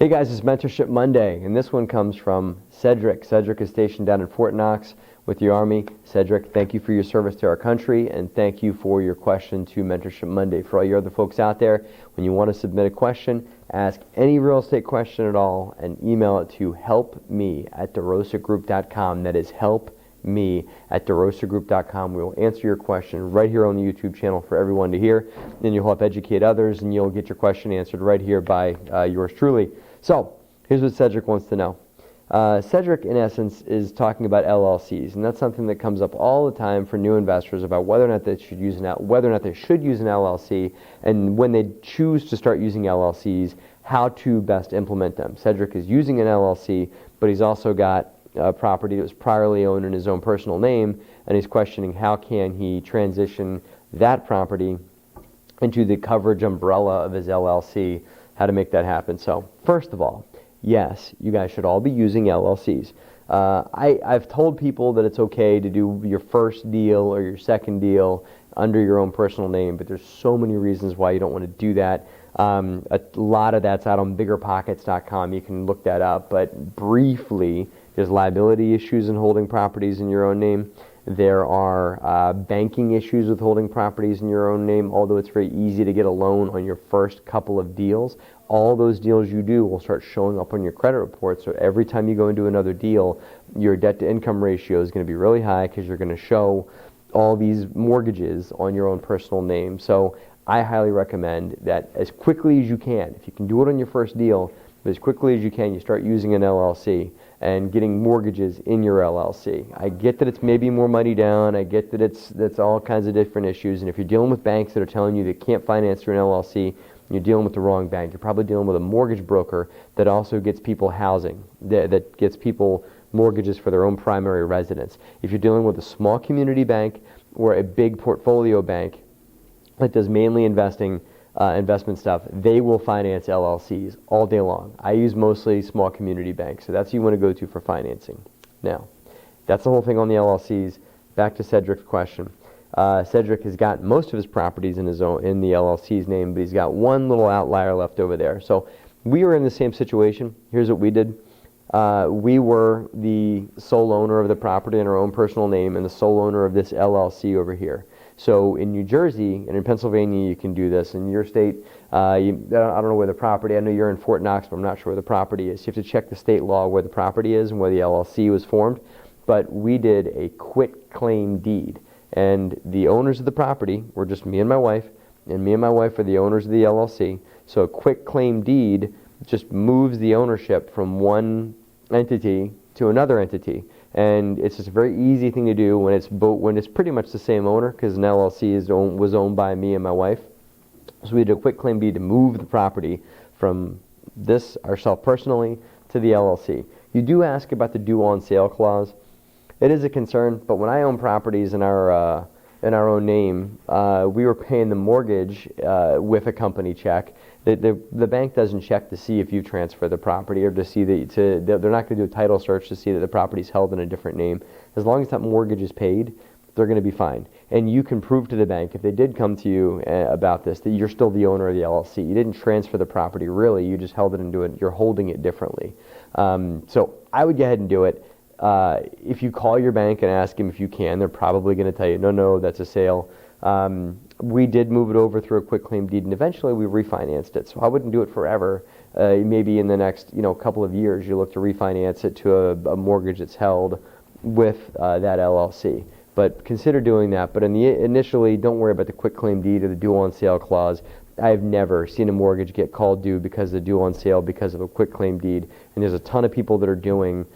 Hey guys, it's Mentorship Monday, and this one comes from Cedric. Cedric is stationed down in Fort Knox with the Army. Cedric, thank you for your service to our country, and thank you for your question to Mentorship Monday. For all your other folks out there, when you want to submit a question, ask any real estate question at all, and email it to helpme@derosagroup.com. That is helpme@derosagroup.com. We will answer your question right here on the YouTube channel for everyone to hear. Then you'll help educate others, and you'll get your question answered right here by yours truly. So, here's what Cedric wants to know. Cedric, in essence, is talking about LLCs, and that's something that comes up all the time for new investors about whether or not they should use an LLC, and when they choose to start using LLCs, how to best implement them. Cedric is using an LLC, but he's also got a property that was priorly owned in his own personal name, and he's questioning how can he transition that property into the coverage umbrella of his LLC, how to make that happen. So, first of all, yes, you guys should all be using LLCs. I've told people that it's okay to do your first deal or your second deal under your own personal name, but there's so many reasons why you don't want to do that. A lot of that's out on biggerpockets.com. You can look that up, but briefly, there's liability issues in holding properties in your own name. There are banking issues with holding properties in your own name, although it's very easy to get a loan on your first couple of deals. All those deals you do will start showing up on your credit report, so every time you go into another deal, your debt-to-income ratio is going to be really high because you're going to show all these mortgages on your own personal name. So I highly recommend that as quickly as you can, if you can do it on your first deal, but as quickly as you can, you start using an LLC and getting mortgages in your LLC. I get that it's maybe more money down. I get that that's all kinds of different issues. And if you're dealing with banks that are telling you they can't finance through an LLC, you're dealing with the wrong bank. You're probably dealing with a mortgage broker that also gets people housing, that gets people mortgages for their own primary residence. If you're dealing with a small community bank or a big portfolio bank that does mainly investment stuff, they will finance LLCs all day long. I use mostly small community banks, so that's who you want to go to for financing. Now, that's the whole thing on the LLCs. Back to Cedric's question. Cedric has got most of his properties in the LLC's name, but he's got one little outlier left over there. So we were in the same situation. Here's what we did. We were the sole owner of the property in our own personal name and the sole owner of this LLC over here. So in New Jersey and in Pennsylvania, you can do this. In your state, I don't know where the property, I know you're in Fort Knox, but I'm not sure where the property is. You have to check the state law where the property is and where the LLC was formed. But we did a quit claim deed. And the owners of the property were just me and my wife are the owners of the LLC. So a quit claim deed just moves the ownership from one entity to another entity. And it's just a very easy thing to do when it's pretty much the same owner, because an LLC was owned by me and my wife. So we did a quit claim deed to move the property from ourselves personally to the LLC. You do ask about the due on sale clause. It is a concern, but when I own properties in our own name, we were paying the mortgage with a company check. The bank doesn't check to see if you transfer the property or to see they're not going to do a title search to see that the property's held in a different name. As long as that mortgage is paid, they're going to be fine. And you can prove to the bank, if they did come to you about this, that you're still the owner of the LLC. You didn't transfer the property, really. You just held it into it. You're holding it differently. So I would go ahead and do it. If you call your bank and ask them if you can, they're probably going to tell you, no, that's a sale. We did move it over through a quit claim deed, and eventually we refinanced it. So I wouldn't do it forever. Maybe in the next couple of years, you look to refinance it to a mortgage that's held with that LLC. But consider doing that. But initially, don't worry about the quit claim deed or the due on sale clause. I've never seen a mortgage get called due because of the due on sale because of a quit claim deed. And there's a ton of people that are doing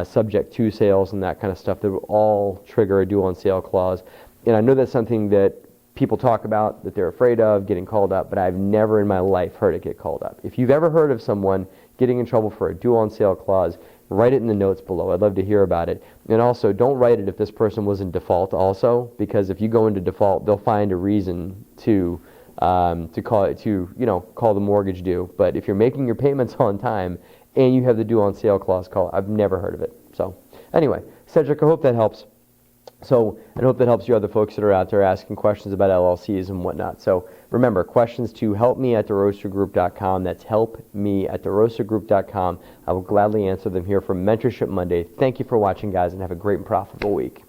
subject to sales and that kind of stuff that will all trigger a due on sale clause. And I know that's something that people talk about, that they're afraid of getting called up, but I've never in my life heard it get called up. If you've ever heard of someone getting in trouble for a due on sale clause, write it in the notes below. I'd love to hear about it. And also, don't write it if this person was in default also, because if you go into default, they'll find a reason to call the mortgage due. But if you're making your payments on time and you have the due on sale clause call, I've never heard of it. So anyway, Cedric, I hope that helps. So I hope that helps you other folks that are out there asking questions about LLCs and whatnot. So remember, questions to helpme@theroastergroup.com. That's helpme@theroastergroup.com. I will gladly answer them here for Mentorship Monday. Thank you for watching, guys, and have a great and profitable week.